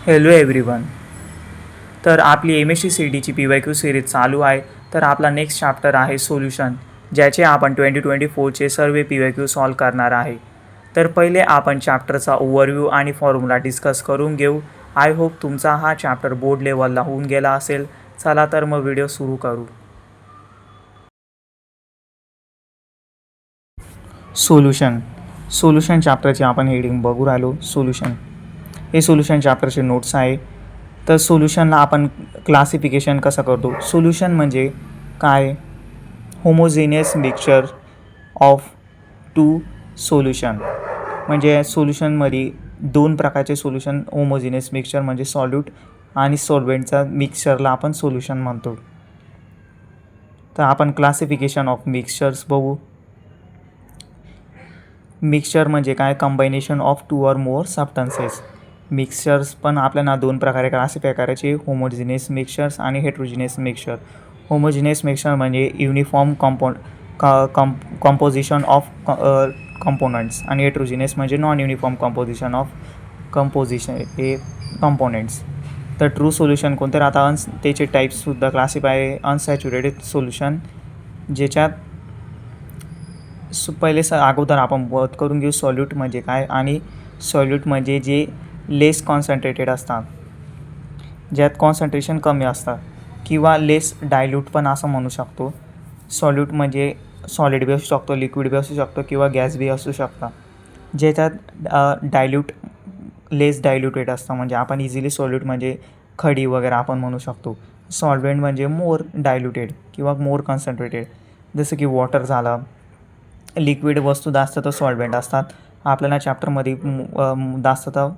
Hello everyone. तर आपली MSc-CET PYQ series चालू आहे. तर आपला नेक्स्ट चॅप्टर आहे सोल्युशन, ज्याचे आपण 2024चे सर्व PYQ सॉल्व करणार आहे. तर पहिले आपण चॅप्टरचा ओव्हरव्ह्यू आणि फॉर्म्युला डिस्कस करून घेऊ. आय होप तुमचा हा चॅप्टर बोर्ड लेवलला होऊन गेला असेल. चला तर मग व्हिडिओ सुरू करू. सोल्युशन चॅप्टरचे आपण हेडिंग बघू राहिलो. सोल्युशन हे सोल्युशन चॅप्टरचे नोट्स आहे. तर सोल्युशनला आपण क्लासिफिकेशन कसं करतो. सोल्युशन म्हणजे काय? Homogeneous mixture of two solution. म्हणजे सोल्युशनमध्ये दोन प्रकारचे सोल्युशन, होमोजिनियस मिक्सचर म्हणजे सॉल्यूट आणि सॉल्व्हेंटचा मिक्सचरला आपण सोल्युशन म्हणतो. तर आपण क्लासिफिकेशन ऑफ मिक्सचर्स बघू. मिक्सचर म्हणजे काय? Combination of two or more substances. Mixtures पण आपल्याला दोन प्रकारे क्लासिफाय करायचे, होमोजिनियस मिक्सचर्स आणि हेट्रोजिनियस मिक्सचर. होमोजिनियस मिक्सचर म्हणजे युनिफॉर्म कंपोजिशन ऑफ कंपोनंट्स आणि हेट्रोजिनियस म्हणजे non uniform composition of components. तर ट्रू सोल्युशन कोणते राहतात? त्याचे टाईप्ससुद्धा क्लासिफाय. अनसॅच्युरेटेड सोल्युशन, ज्याच्यात पहिले अगोदर आपण बात करून घेऊ सॉल्यूट म्हणजे काय. आणि सॉल्यूट म्हणजे जे लेस कॉन्सन्ट्रेटेड असतात, ज्यात कॉन्सन्ट्रेशन कमी असतात, किंवा लेस डायल्यूट पण असं म्हणू शकतो. सॉल्यूट म्हणजे सॉलिड बी असू शकतो, लिक्विड बी असू शकतो, किंवा गॅस बी असू शकता. ज्याच्यात लेस डायल्युटेड असतं, म्हणजे आपण इझिली सॉल्यूट म्हणजे खडी वगैरे आपण म्हणू शकतो. सॉल्व्हेंट म्हणजे मोर डायल्युटेड किंवा मोर कॉन्सन्ट्रेटेड, जसं की वॉटर झालं. लिक्विड वस्तू जास्त तर सॉल्व्हेंट असतात. आपल्याला चॅप्टरमध्ये जास्त तर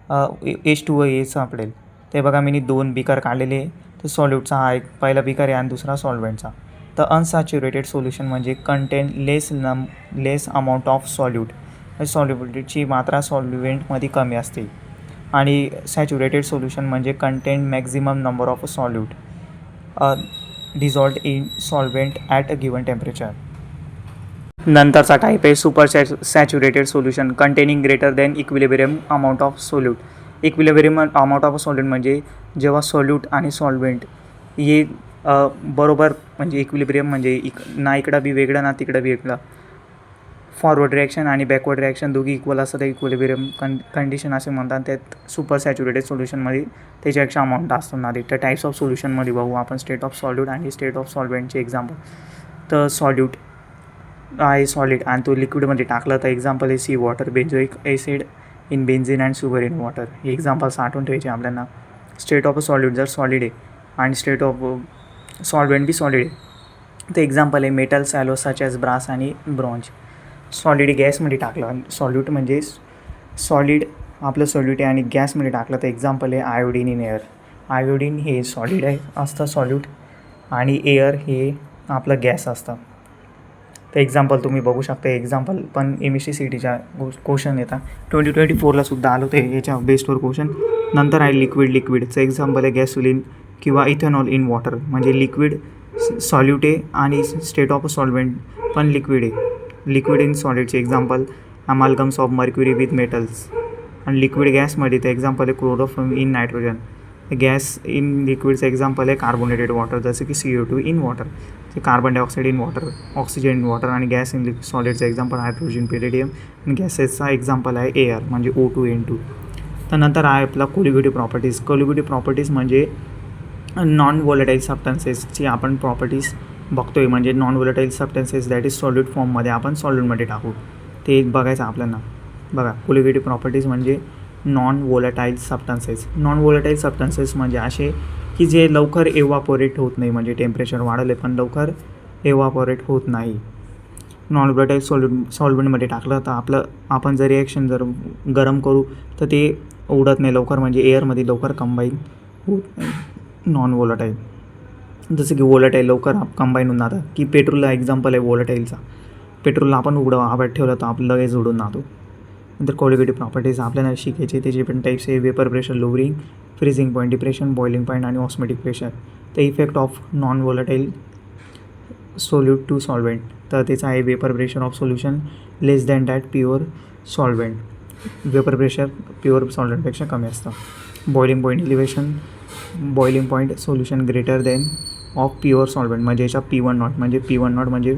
H2O सापडेल. ते बघा, मी 2 बिकर काढलेले. तर सॉल्यूटचा हा एक पहिला बिकर आहे आणि दुसरा सॉल्व्हेंटचा. तर अनसॅच्युरेटेड सोल्युशन म्हणजे contain less amount of solute. सॉल्युबिलिटीची मात्रा सॉल्व्हेंटमध्ये कमी असते. आणि सॅच्युरेटेड सोल्युशन म्हणजे contain maximum number of solute dissolved in solvent at a given temperature. नंतरचा टाईप आहे super saturated solution, containing greater than equilibrium amount of solute. Equilibrium amount of solute म्हणजे जेव्हा सॉल्यूट आणि सॉल्व्हेंट हे बरोबर, म्हणजे equilibrium म्हणजे ना इकडं बी वेगळं ना तिकडं बी वेगळं. फॉरवर्ड रिॲक्शन आणि बॅकवर्ड रिॲक्शन दोघी इक्वल असतं, तर इक्विलिब्रियम कंडिशन असे म्हणतात. त्यात सुपर सॅच्युरेटेड सोल्युशनमध्ये त्याच्यापेक्षा अमाऊंट असतो ना. तर टाईप्स ऑफ सोल्युशनमध्ये बघू आपण स्टेट ऑफ सॉल्यूट आणि स्टेट ऑफ सॉल्व्हेंटचे एक्झाम्पल. तर सॉल्यूट आहे सॉलिड आणि तो लिक्विडमध्ये टाकलं, तर एक्झाम्पल आहे sea water, benzoic acid in benzene and sugar in water. हे एक्झाम्पल्स आठवून ठेवायचे आपल्याला. स्टेट ऑफ सॉल्यूट जर सॉलिड आहे आणि state of solvent be solid आहे, तर एक्झाम्पल आहे metal alloy such as brass आणि ब्रॉन्झ. सॉलिड गॅसमध्ये टाकलं, सॉल्यूट म्हणजे सॉलिड आपलं सॉल्यूट आहे आणि गॅसमध्ये टाकलं, तर एक्झाम्पल आहे आयोडीन इन एअर. आयोडीन हे सॉलिड आहे असतं सॉल्यूट, आणि एअर हे आपलं गॅस असतं. तर एक्झाम्पल तुम्ही बघू शकता. एक्झाम्पल पण MSc-CETच्या क्वेश्चन येतात. 2024ला सुद्धा आलं होते याच्या बेसवर क्वेश्चन. नंतर आहे लिक्विडचं एक्झाम्पल आहे गॅसोलिन किंवा इथेनॉल इन वॉटर. म्हणजे लिक्विड सॉल्यूट आहे आणि स्टेट ऑफ सॉल्व्हेंट पण लिक्विड आहे. लिक्विड इन सॉलिडचे example amalgams of mercury with metals. आणि लिक्विड गॅसमध्ये ते एक्झाम्पल आहे chloroform in nitrogen. Gas in लिक्विडचं एक्झाम्पल आहे कार्बोनेटेड वॉटर, जसं की CO2 इन वॉटर, ते carbon dioxide in water, oxygen in water. आणि गॅस इन सॉलिडचं एक्झाम्पल हायड्रोजन, पेरिडियम. आणि गॅसेसचा एक्झाम्पल आहे एअर म्हणजे O2N2. त्यानंतर आहे आपला कोलिगिटी प्रॉपर्टीज. कोलिगिटी प्रॉपर्टीज म्हणजे नॉन व्होलेटाईल सबस्टन्सेसची आपण प्रॉपर्टीज बघतोय. म्हणजे non volatile substances that is solid फॉर्ममध्ये आपण सॉल्यूटमध्ये टाकू, ते बघायचं आपल्याला. बघा, कोलिगिटी प्रॉपर्टीज म्हणजे non volatile substances. Non volatile substances म्हणजे असे की जे लवकर एव्हापोरेट होत नाही, म्हणजे टेम्परेचर वाढले पण लवकर एव्हापोरेट होत नाही. नॉन व्होलेटाईल सॉल्व्हेंटमध्ये टाकलं तर आपण जर रिॲक्शन जर गरम करू तर ते उडत नाही लवकर, म्हणजे एअरमध्ये लवकर कंबाईन होत नाही. नॉन व्होलेटाईल, जसं की व्होलेटाईल लवकर कंबाईन होऊन जातं. की पेट्रोलला एक्झाम्पल आहे व्होलेटाईलचा. पेट्रोलला आपण हवेत ठेवलं तर आपलं लगेच उडून जातो. नंतर कोलिगिटी प्रॉपर्टीज आपल्याला शिकायचे. त्याचे पण टाईप्स आहे vapour pressure, lowering, freezing point, depression, boiling point आणि ऑस्मोटिक प्रेशर. तर effect of non volatile solute to solvent. तर त्याचा आहे vapour pressure of solution less than that pure solvent. Vapour pressure pure सॉल्व्हेंटपेक्षा कमी असतं. Boiling point elevation, boiling point solution greater then of pure solvent, म्हणजे याच्या P1 not म्हणजे P1 not म्हणजे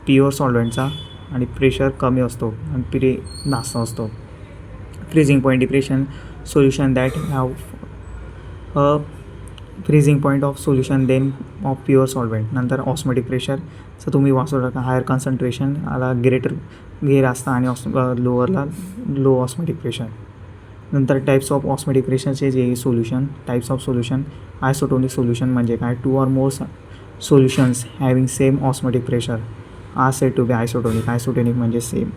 प्युअर सॉल्व्हेंटचा आणि प्रेशर कमी असतो आणि पिरे जास्त असतो. Freezing point depression solution that have a freezing point of solution then of pure solvent. नंतर ऑस्मोटिक प्रेशरचं तुम्ही वाचू शकता. हायर कॉन्सन्ट्रेशन आला गेर असतं आणि लोअरला लो ऑस्मोटिक प्रेशर. नंतर टाईप्स ऑफ ऑस्मोटिक प्रेशरचे जे solution, types of solution. Isotonic solution म्हणजे काय, 2 or more solutions having same osmotic pressure are said to be isotonic. Isotonic म्हणजे सेम.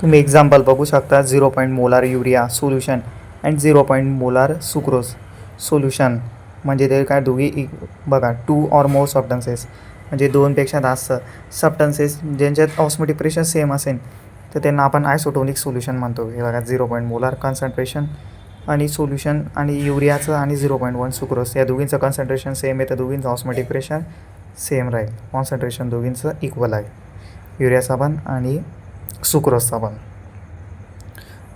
तुम्ही एक्झाम्पल बघू शकता. 0 molar urea solution and 0 molar sucrose solution. म्हणजे ते काय दोघी बघा 2 or more सबस्टन्सेस म्हणजे 2पेक्षा जास्त सबस्टन्सेस ज्यांच्यात ऑस्मोटिक प्रेशर सेम असेल तर त्यांना आपण आयसोटोनिक सोल्युशन म्हणतो. हे बघा 0 मोलार कॉन्सन्ट्रेशन आणि सोल्युशन आणि युरियाचं आणि 0.1 सुक्रोज या दोघींचं कॉन्सन्ट्रेशन सेम आहे तर दोघींचं ऑस्मोटिक प्रेशर सेम राहील. कॉन्सन्ट्रेशन दोघींचं इक्वल आहे, युरियाचा पण आणि सुक्रोजचा पण.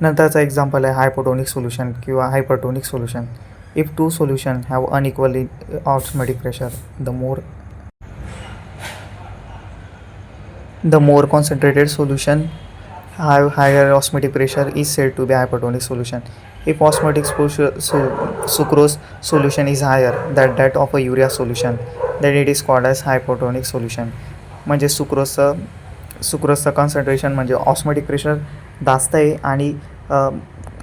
नंतरचा एक्झाम्पल आहे हायपोटोनिक सोल्युशन किंवा hypertonic solution. If 2 solution have unequally osmotic pressure the more concentrated solution have higher osmotic pressure is said to be hypertonic solution. If osmotic sucrose solution is higher than that of a urea solution, then it is called as hypotonic solution. म्हणजे सुक्रोजचं concentration म्हणजे osmotic pressure जास्त आहे आणि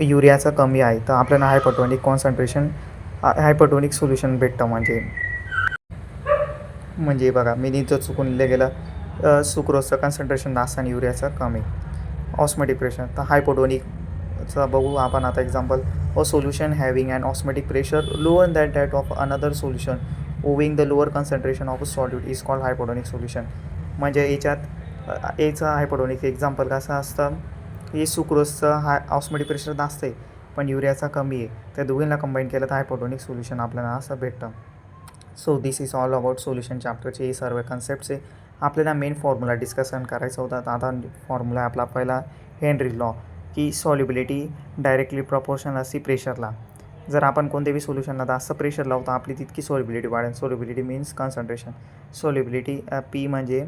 युरियाचं कमी आहे तर आपल्याला hypertonic solution भेटतं. म्हणजे बघा मी नीट चुकून लिहिलं गेलं, सुक्रोजचं कॉन्सन्ट्रेशन जास्त आणि युरियाचं कमी ऑस्मोटिक प्रेशर. तर हायपोटोनिकचं बघू आपण आता example. A solution having and osmotic pressure lower than that of another solution owing the lower concentration of a solute is called hypotonic solution. म्हणजे याचं हायपोटोनिक एक्झाम्पल कसं असतं की सुक्रोजचं ऑस्मोटिक प्रेशर जास्त आहे पण युरियाचा कमी आहे, त्या दोघींना कंबाईन केलं तर हायपोटोनिक सोल्युशन आपल्याला असं भेटतं. So this is all about solution चॅप्टरचे हे सर्व कन्सेप्टचे. आपल्याला मेन फॉर्म्युला डिस्कशन करायचं होता. आता फॉर्म्युला आपला पहिला हेनरी लॉ की सॉल्युबिलिटी डायरेक्टली प्रपोर्शनल असते प्रेशरला. जर आपण कोणत्याही सोल्युशनला जास्त प्रेशर लावतो आपली तितकी सॉल्युबिलिटी वाढेल. Solubility means concentration. Solubility P म्हणजे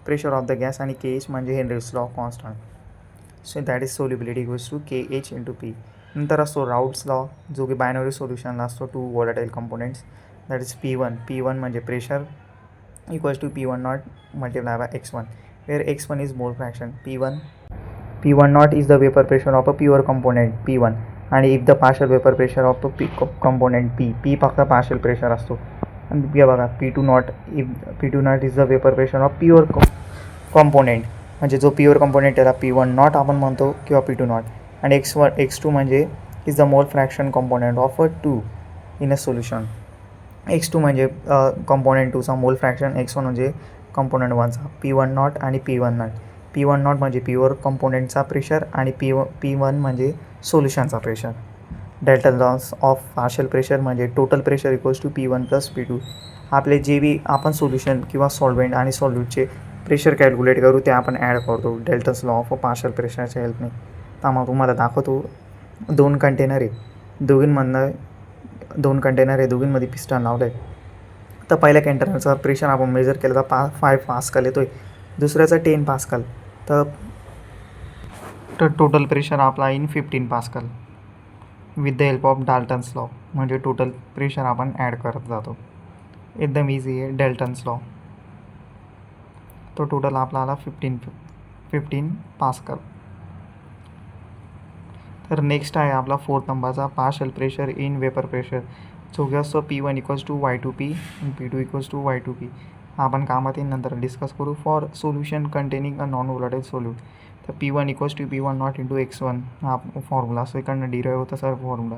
प्रेशर ऑफ द गॅस आणि KH म्हणजे Henry's law constant. So that is solubility equals to KH × P. नंतर असतो राऊट्स लॉ जो की बायनरी सोल्युशनला असतो 2 वॉलेटाईल कंपोनेंट्स. दॅट इज P1 म्हणजे pressure equals to P1 naught multiplied by x1 where x1 is mole fraction. P1 naught is the vapor pressure of a pure component P1 and if the partial vapor pressure of the component P फक्त partial pressure असतो. आणि हे बघा P2 naught is the vapor pressure of pure component म्हणजे जो pure component त्याला P1 naught आपण म्हणतो किंवा P2 naught आणि x2 म्हणजे is the mole fraction component of a 2 in a solution. x2 म्हणजे कंपोनेंट 2चा मोल फ्रॅक्शन, x1 म्हणजे कंपोनेंट 1चा. P1 नॉट आणि P1 नॉट. P1 नॉट म्हणजे प्युअर कंपोनेंटचा प्रेशर आणि P1 म्हणजे सोल्युशनचा pressure. Dalton's law of partial pressure म्हणजे total pressure equals to P1 + P2. आपले जे बी आपण सोल्युशन किंवा सॉल्व्हेंट आणि सॉल्यूटचे प्रेशर कॅल्क्युलेट करू ते आपण ॲड करतो डेल्टाच लॉ ऑफ पार्शियल प्रेशरच्या हेल्पने. तर मग तुम्हाला दाखवतो 2 कंटेनर आहे, दोघींमध्ये पिस्टन लावलं आहे. तर पहिल्या कंटेनरचा प्रेशर आपण मेजर केलं तर 5 पास्कल येतो आहे, दुसऱ्याचा 10 पास्कल. तर टोटल प्रेशर आपला in 15 pascal with the help of Dalton's law. म्हणजे टोटल प्रेशर आपण ॲड करत जातो. एकदम इझी आहे डाल्टन्स लॉ. तो टोटल आपल्याला 15 पास्कल. तर नेक्स्ट आहे आपला 4th नंबरचा partial pressure in vapour pressure जो की असतो P1 = Y2P आणि P2 = Y2P. आपण कामात नंतर डिस्कस करू. For solution containing a non volatile solute तर P1 = P1 naught × x1 हा फॉर्म्युला असतो. इकडनं डिराईव्ह होता सर फॉर्म्युला.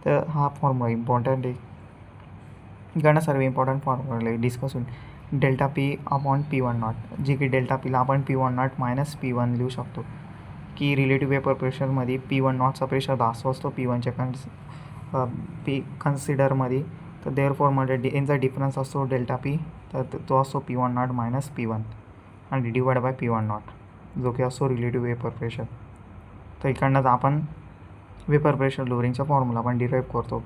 तर हा फॉर्म्युला इम्पॉर्टंट आहे. इकडनं सर्व इम्पॉर्टंट फॉर्म्युला डिस्कस होईल. डेल्टा P/P1 naught जे की डेल्टा Pला आपण P1 naught - P1 लिहू शकतो की रिलेटिव्ह वेपर प्रेशरमध्ये P1 नॉटचा प्रेशर जास्त असतो P1च्या कन्सिडरमध्ये. तर देअरफॉर म्हणजे यांचा डिफरन्स असतो डेल्टा P. तर तो असतो P1 naught - P1 आणि डिवाइड बाय P1 naught जो की असतो रिलेटिव्ह वेपर प्रेशर. तर इकडनंच आपण वेपर प्रेशर लोअरिंगचा फॉर्म्युला आपण डिराईव्ह करतो.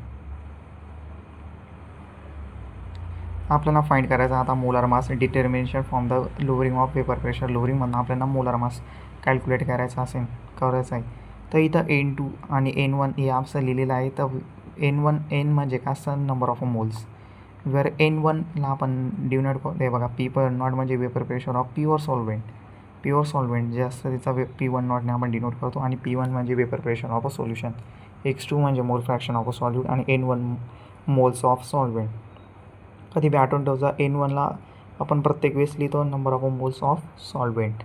आपल्याला फाइंड करायचा आता molar mass determination from the lowering of vapour pressure लोअरिंगमधून आपल्याला मोलार मास कॅल्क्युलेट करायचं आहे. तर इथं N2 आणि N1 हे आपलं लिहिलेलं आहे. तर N म्हणजे काय असतं, नंबर ऑफ मोल्स. वेअर N1ला आपण डिनोट करतो, हे बघा P1 म्हणजे vapour pressure of pure solvent जे असतं त्याचा P1 नॉटने आपण डिनोट करतो. आणि P1 म्हणजे vapour pressure of a solution. X2 म्हणजे मोल फ्रॅक्शन ऑफ अ सॉल्यूट आणि N1 मोल्स ऑफ सॉल्व्हेंट. कधी बी आठवून ठेवजा, N1ला आपण प्रत्येक वेळेस लिहितो number of moles of solvent.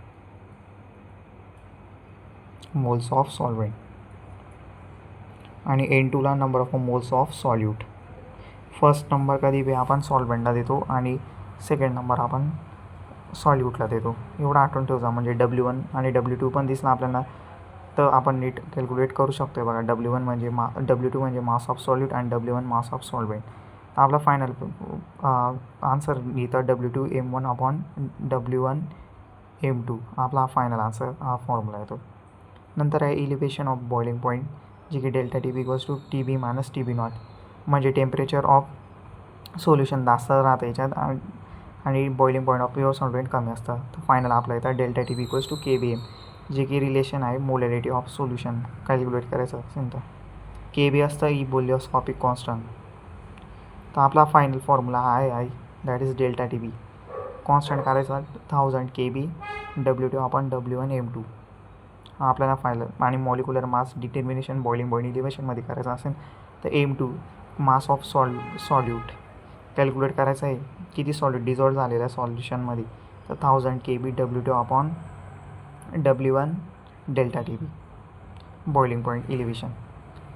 आणि N2ला number of moles of solute. First number कधी बी आपण सॉल्व्हेंटला देतो आणि सेकंड नंबर आपण सॉल्यूटला देतो. एवढं आठवून ठेवजा. म्हणजे W1 आणि W2 पण दिसला आपल्याला तर आपण नीट कॅल्क्युलेट करू शकतो. बघा W2 म्हणजे मास ऑफ सॉल्यूट आणि W1 मास ऑफ सॉल्व्हेंट. तर आपला फायनल आन्सर इथं W2 M1 upon W1 M2 आपला फायनल आन्सर हा फॉर्म्युला येतो. नंतर आहे इलिव्हेशन ऑफ बॉइलिंग पॉईंट, जे की delta TB equals to TB minus TB naught. म्हणजे टेम्परेचर ऑफ सोल्युशन जास्त राहतं याच्यात आणि boiling point of pure solvent कमी असतं. तर फायनल आपला येतं delta TB equals to KBM, जे की रिलेशन आहे मोलॅरिटी ऑफ सोल्युशन कॅल्क्युलेट करायचं असेल तर. KB असतं इबोलिओस्कोपिक कॉन्स्टंट. तर आपला फायनल फॉर्म्युला हा आहे that is delta TB. Constant करायचा 1000 KB W2 upon W1 M2 हा आपल्याला फायनल. आणि molecular mass determination boiling point इलिव्हेशनमध्ये करायचं असेल तर M2 mass of solute calculate करायचं आहे. किती सॉल्यूट डिझॉल्व झालेलं आहे सॉल्युशनमध्ये, तर 1000 KB W2 upon W1 delta TB boiling point elevation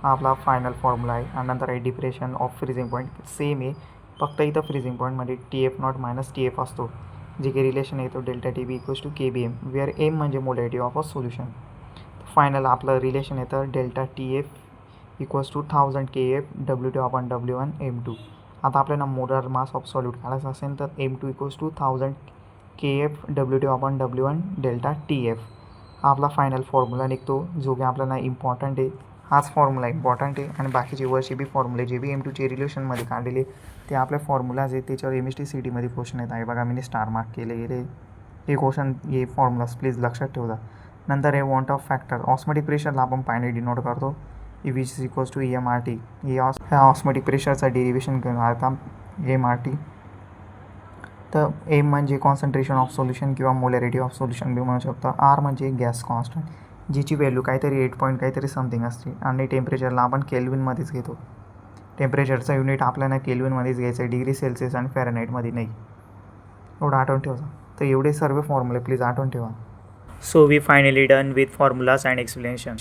हा आपला फायनल फॉर्म्युला आहे. आणि नंतर आहे depression of freezing point. Same आहे, फक्त इथं फ्रीजिंग पॉईंटमध्ये TF नॉट मायनस TF असतो, जे की रिलेशन येतो delta TB equals to KBM, where M म्हणजे molarity of a solution. Final आपलं रिलेशन येतं delta TF equals to 1000 KF W2 upon W1 M2. आता आपल्याला मोलार मास ऑफ सॉल्यूट काढायचं असेल तर M2 equals to 1000 KF W2 upon W1 delta TF हा आपला फायनल फॉर्म्युला निघतो, जो की आपल्याला इम्पॉर्टंट आहे. हाच फॉर्म्युला इम्पॉर्टंट आहे. आणि बाकीचे वर्षी बी फॉर्म्युले जे बी M2चे रिलेशनमध्ये काढलेले ते आपले फॉर्म्युलाज आहेत. त्याच्यावर MST CTमध्ये क्वेश्चन येत आहे. बघा मी स्टार मार्क केले गेले हे क्वेश्चन, हे फॉर्म्युलाज प्लीज लक्षात ठेवता. नंतर हे वॉन्ट ऑफ फॅक्टर ऑस्मोटिक प्रेशरला आपण पायने डिनोट करतो which is equals to EMRT. ह्या ऑस्मोटिक प्रेशरचा डेरिव्हेशन घेऊन आता MRT. तर M म्हणजे कॉन्सन्ट्रेशन ऑफ सोल्युशन किंवा मोलॅरिटी ऑफ सोल्युशन बी म्हणू शकतो. R म्हणजे गॅस कॉन्स्टंट, जिची व्हॅल्यू काहीतरी 8 पॉईंट काहीतरी समथिंग असते. आणि टेम्परेचरला आपण केल्विनमध्येच घेतो. टेम्परेचरचा युनिट आपल्याला केल्विनमध्येच घ्यायचं आहे, डिग्री सेल्सिअस आणि फॅरनहाईटमध्ये नाही. एवढं आठवून ठेवा. तर एवढे सर्व फॉर्म्युले प्लीज आठवून ठेवा. So we finally done with formulas and explanation.